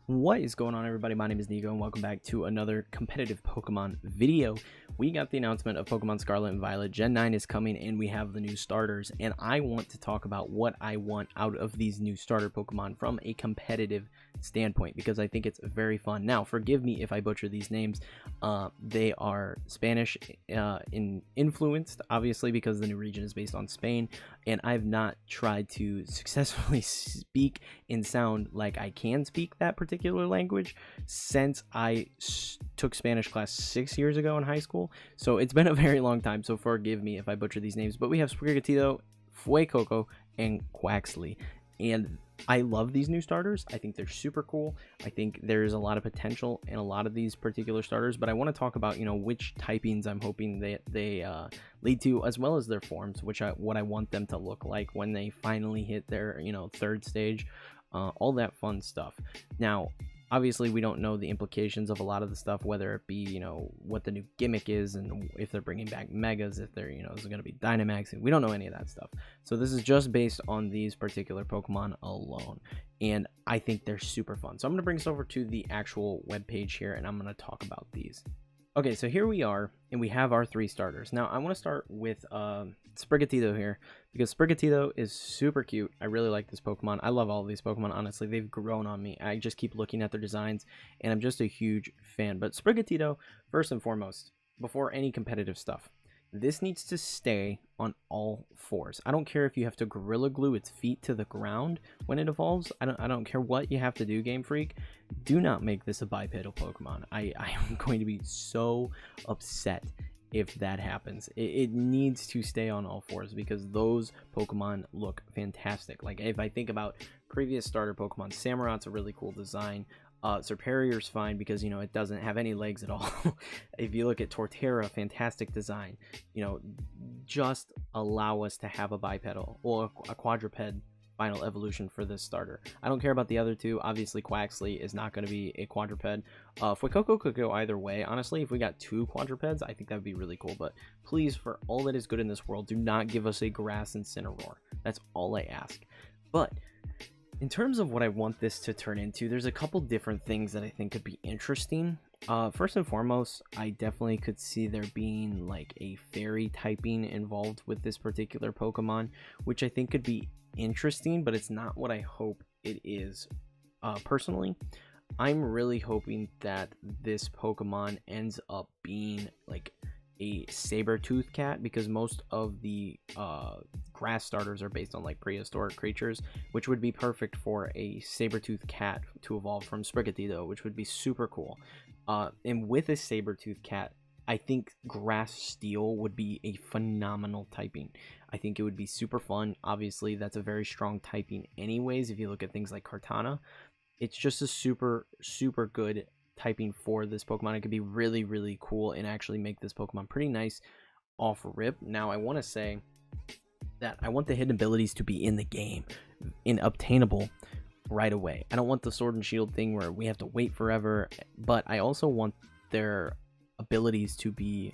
What is going on, everybody? My name is Nico and welcome back to another competitive Pokemon video. We got the announcement of Pokemon Scarlet and Violet. Gen 9 is coming and we have the new starters, and I want to talk about what I want out of these new starter Pokemon from a competitive standpoint, because I think it's very fun. Now, forgive me if I butcher these names. They are Spanish influenced, obviously, because the new region is based on Spain, and I've not tried to successfully speak and sound like I can speak that particular language since I took Spanish class 6 years ago in high school. So it's been a very long time, so forgive me if I butcher these names. But we have Sprigatito, Fuecoco, and Quaxley, and I love these new starters. I think they're super cool. I think there's a lot of potential in a lot of these particular starters, but I want to talk about, which typings I'm hoping they lead to, as well as their forms, what I want them to look like when they finally hit their, third stage, all that fun stuff. Now, obviously, we don't know the implications of a lot of the stuff, whether it be, what the new gimmick is, and if they're bringing back Megas, if they're, is it going to be Dynamax, and we don't know any of that stuff. So this is just based on these particular Pokemon alone, and I think they're super fun. So I'm going to bring us over to the actual web page here, and I'm going to talk about these. Okay, so here we are, and we have our 3 starters. Now, I want to start with Sprigatito here, because Sprigatito is super cute. I really like this Pokemon. I love all of these Pokemon, honestly. They've grown on me. I just keep looking at their designs, and I'm just a huge fan. But Sprigatito, first and foremost, before any competitive stuff, this needs to stay on all 4s. I don't care if you have to Gorilla Glue its feet to the ground when it evolves. I don't care what you have to do, Game Freak. Do not make this a bipedal Pokemon. I am going to be so upset if that happens. It needs to stay on all 4s because those Pokemon look fantastic. Like, if I think about previous starter Pokemon, Samurot's a really cool design. Serperior's fine because, it doesn't have any legs at all. If you look at Torterra, fantastic design. Just allow us to have a bipedal or a quadruped final evolution for this starter. I don't care about the other 2. Obviously, Quaxley is not going to be a quadruped. Fuecoco could go either way. Honestly, if we got 2 quadrupeds, I think that would be really cool. But please, for all that is good in this world, do not give us a Grass Incineroar. That's all I ask. But in terms of what I want this to turn into, there's a couple different things that I think could be interesting. First and foremost, I definitely could see there being like a fairy typing involved with this particular Pokemon, which I think could be interesting, but it's not what I hope it is. Personally, I'm really hoping that this Pokemon ends up being like a saber-toothed cat, because most of the grass starters are based on like prehistoric creatures, which would be perfect for a saber-toothed cat to evolve from Sprigatito, which would be super cool. And with a saber-toothed cat, I think grass steel would be a phenomenal typing. I think it would be super fun. Obviously, that's a very strong typing anyways. If you look at things like Kartana, it's just a super good typing for this Pokemon. It could be really, really cool and actually make this Pokemon pretty nice off rip. Now, I want to say that I want the hidden abilities to be in the game and obtainable right away. I don't want the Sword and Shield thing where we have to wait forever, but I also want their abilities to be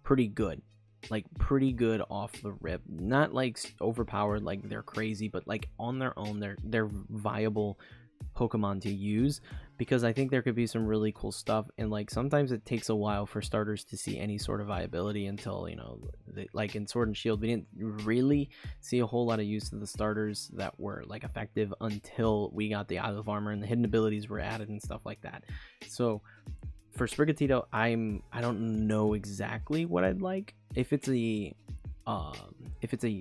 pretty good, like pretty good off the rip, not like overpowered like they're crazy, but like on their own they're viable Pokemon to use, because I think there could be some really cool stuff. And like sometimes it takes a while for starters to see any sort of viability until, like in Sword and Shield, we didn't really see a whole lot of use of the starters that were like effective until we got the Isle of Armor and the hidden abilities were added and stuff like that. So for Sprigatito, I don't know exactly what I'd like. If it's a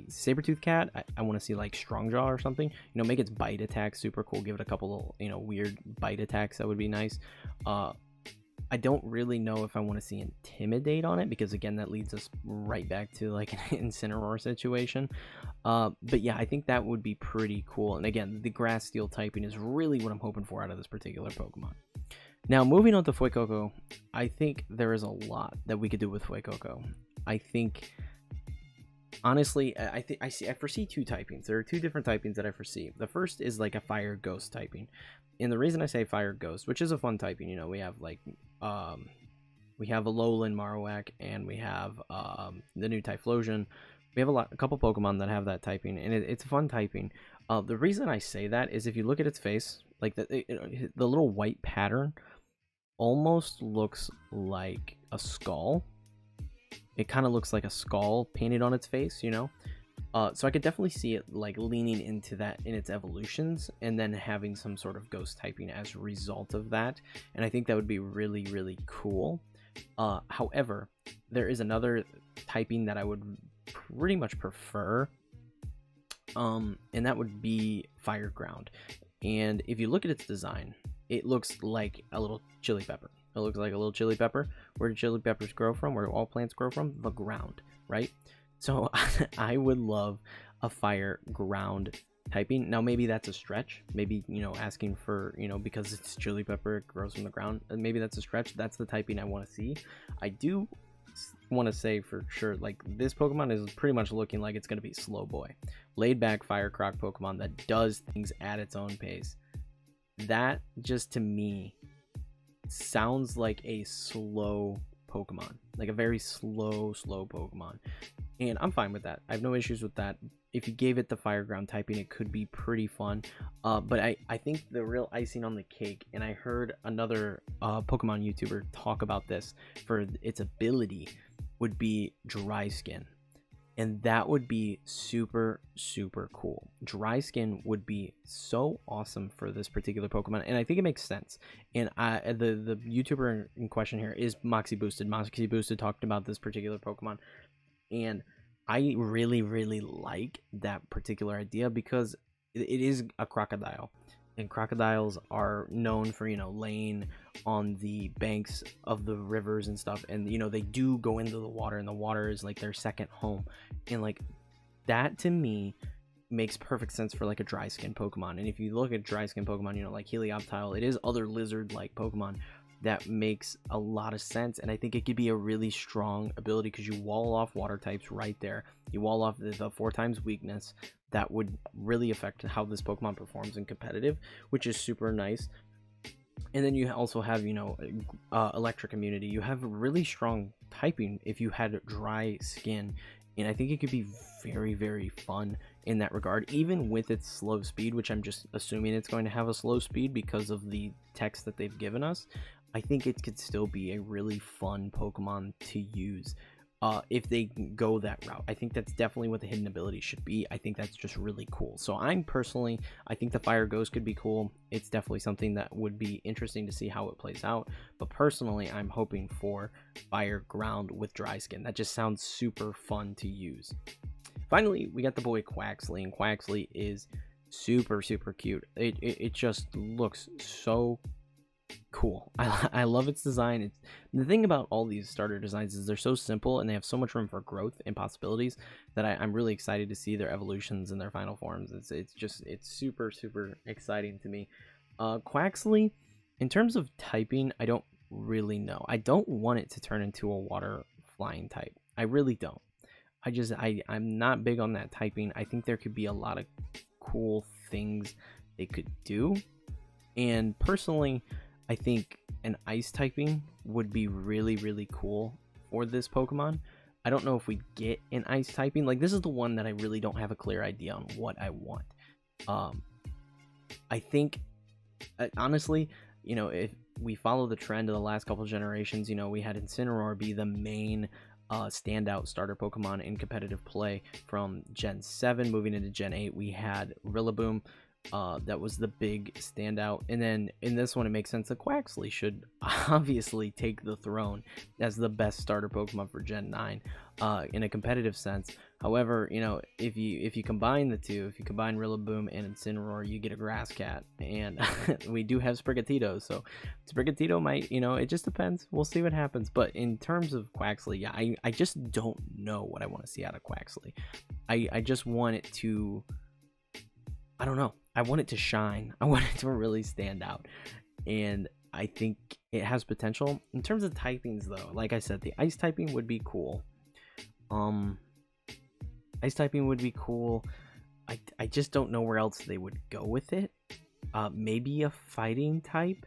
saber-tooth cat, I want to see like Strongjaw or something. Make its bite attack super cool. Give it a couple of, weird bite attacks. That would be nice. I don't really know if I want to see Intimidate on it, because again, that leads us right back to like an Incineroar situation. But yeah, I think that would be pretty cool. And again, the grass steel typing is really what I'm hoping for out of this particular Pokemon. Now, moving on to Fuecoco, I think there is a lot that we could do with Fuecoco. I think, honestly, I foresee 2 typings. There are 2 different typings that I foresee. The first is like a Fire Ghost typing, and the reason I say Fire Ghost, which is a fun typing, we have like we have a Alolan Marowak, and we have the new Typhlosion. We have a couple Pokemon that have that typing, and it's a fun typing. The reason I say that is if you look at its face, Like the little white pattern almost looks like a skull. It kind of looks like a skull painted on its face, you know. So I could definitely see it like leaning into that in its evolutions, and then having some sort of ghost typing as a result of that. And I think that would be really, really cool. However, there is another typing that I would pretty much prefer, and that would be fire ground. And if you look at its design, it looks like a little chili pepper. It looks like a little chili pepper. Where do chili peppers grow from? Where do all plants grow from? The ground, right? So I would love a fire ground typing. Now maybe that's a stretch. Maybe, you know, asking for, you know, because it's chili pepper, it grows from the ground. Maybe that's a stretch. That's the typing I want to see. I do want to say for sure, like, this Pokemon is pretty much looking like it's going to be Slow Boy. Laid back fire croc Pokemon that does things at its own pace. That just to me sounds like a slow Pokemon, like a very slow Pokemon, and I'm fine with that. I have no issues with that. If you gave it the fire ground typing, it could be pretty fun. But I think the real icing on the cake, and I heard another Pokemon YouTuber talk about this for its ability, would be dry skin. And that would be super cool. Dry skin would be so awesome for this particular Pokemon, and I think it makes sense. And the YouTuber in question here is Moxie Boosted. Moxie Boosted talked about this particular Pokemon, and I really like that particular idea because it is a crocodile, and crocodiles are known for, you know, laying on the banks of the rivers and stuff, and, you know, they do go into the water, and the water is like their second home. And like that to me makes perfect sense for like a dry skin Pokemon. And if you look at dry skin Pokemon, you know, like Helioptile, it is other lizard like Pokemon. That makes a lot of sense, and I think it could be a really strong ability because you wall off water types right there. You wall off the 4 times weakness. That would really affect how this Pokemon performs in competitive, which is super nice. And then you also have, you know, electric immunity. You have really strong typing if you had dry skin, and I think it could be very fun in that regard, even with its slow speed, which I'm just assuming it's going to have a slow speed because of the text that they've given us. I think it could still be a really fun Pokemon to use if they go that route. I think that's definitely what the hidden ability should be. I think that's just really cool. So I think the Fire Ghost could be cool. It's definitely something that would be interesting to see how it plays out. But personally, I'm hoping for Fire Ground with Dry Skin. That just sounds super fun to use. Finally, we got the boy Quaxly, and Quaxly is super cute. It just looks so cool. I love its design. The thing about all these starter designs is they're so simple and they have so much room for growth and possibilities that I'm really excited to see their evolutions and their final forms. It's super exciting to me. Quaxly, in terms of typing, I don't really know. I don't want it to turn into a water flying type. I really don't. I'm not big on that typing. I think there could be a lot of cool things they could do, and personally, I think an ice typing would be really cool for this Pokemon. I don't know if we get an ice typing. Like, this is the one that I really don't have a clear idea on what I want. I think, honestly, you know, if we follow the trend of the last couple generations, you know, we had Incineroar be the main standout starter Pokemon in competitive play from Gen 7 moving into Gen 8. We had Rillaboom. That was the big standout, and then in this one it makes sense that Quaxly should obviously take the throne as the best starter Pokemon for Gen 9 in a competitive sense. However, you know, if you combine the two, if you combine Rillaboom and Incineroar, you get a Grass Cat, and we do have Sprigatito, so Sprigatito might, you know, it just depends. We'll see what happens. But in terms of Quaxly, yeah, I just don't know what I want to see out of Quaxly. I just want it to, I don't know. I want it to shine. I want it to really stand out. And I think it has potential. In terms of typings, though, like I said, the ice typing would be cool. Ice typing would be cool. I just don't know where else they would go with it. Maybe a fighting type.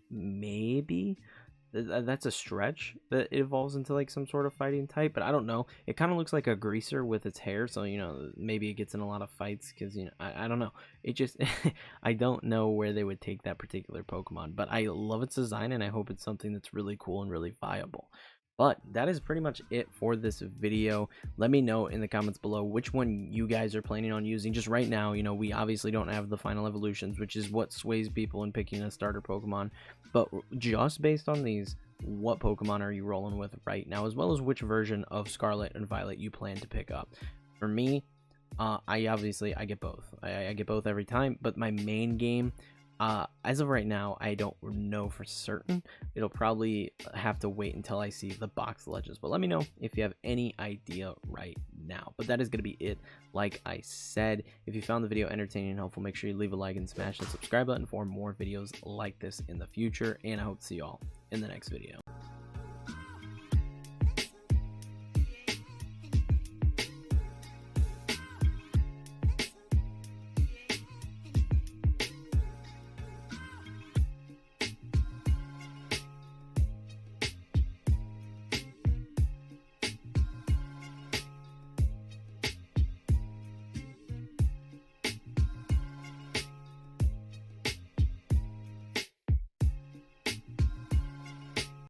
Maybe. that's a stretch that it evolves into like some sort of fighting type, but I don't know. It kind of looks like a greaser with its hair, so maybe it gets in a lot of fights because I don't know. It just I don't know where they would take that particular Pokemon, but I love its design and I hope it's something that's really cool and really viable. But that is pretty much it for this video. Let me know in the comments below which one you guys are planning on using. Just right now, we obviously don't have the final evolutions, which is what sways people in picking a starter Pokemon. But just based on these, what Pokemon are you rolling with right now, as well as which version of Scarlet and Violet you plan to pick up? For me, I get both. I get both every time, but my main game, as of right now, I don't know for certain. It'll probably have to wait until I see the box legends, but let me know if you have any idea right now. But that is going to be it. Like I said, if you found the video entertaining and helpful, make sure you leave a like and smash the subscribe button for more videos like this in the future, and I hope to see you all in the next video.